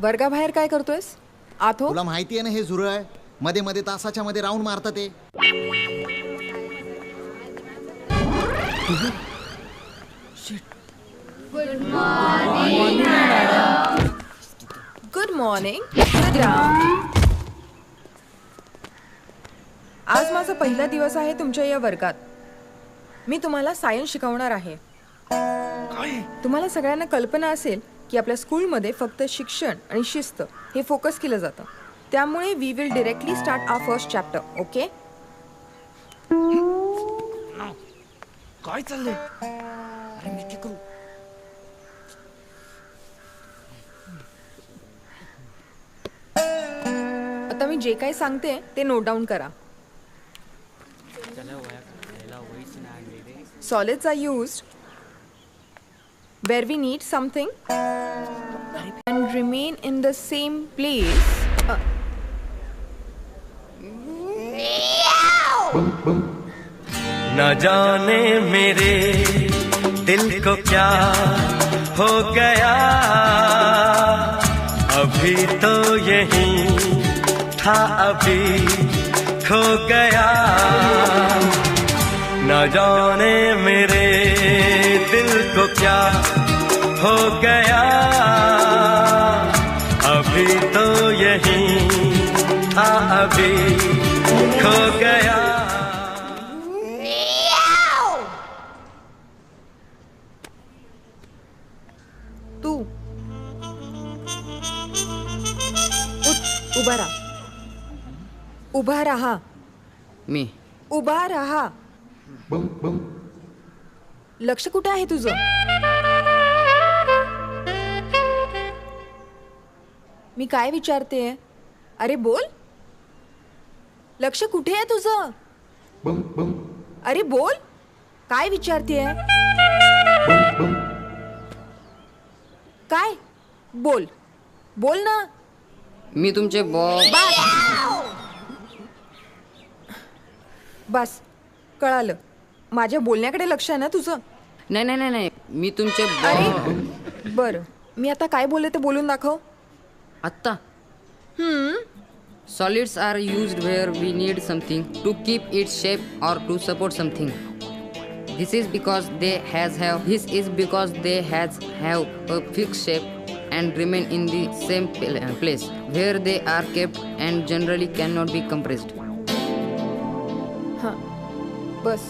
वर्गाबाहेर काय करतोयस? आत हो. तुला माहिती आहे ना हे झुरळ आहे, मध्ये मध्ये तासाच्या मध्ये राऊंड मारतात ते. Good morning. आज माझा पहिला दिवस आहे तुमच्या या वर्गात. मी तुम्हाला सायन्स शिकवणार आहे. तुम्हाला सगळ्यांना कल्पना असेल की आपल्या स्कूलमध्ये फक्त शिक्षण आणि शिस्त हे फोकस केलं जातं. त्यामुळे we will directly start our first chapter. Okay? काय चाललंय? अरे मी काय करू? आता मी जे काही सांगते ते नोट डाऊन करा. Solids are used where we need something and remain in the same place. न जाने मेरे दिल को क्या हो गया, अभी तो यही था अभी खो गया. न जाने मेरे दिल को क्या हो गया, अभी तो यही था अभी खो गया. तू उभा राहा. उभा राहा. मी उभा राहा. लक्ष कुठे आहे तुझं? मी काय विचारते? अरे बोल. लक्ष कुठे आहे तुझं? अरे बोल. काय विचारते? काय? बोल. बोल ना. मी तुमचे बस कळालं. माझ्या बोलण्याकडे लक्ष आहे ना तुझं? नाही मी तुमचे अरे बरं, मी आता काय बोलले ते बोलून दाखव. आत्ता Solids are used where we need something to keep its shape or to support something. This is because they have a fixed shape and remain in the same place where they are kept and generally cannot be compressed. हां बस.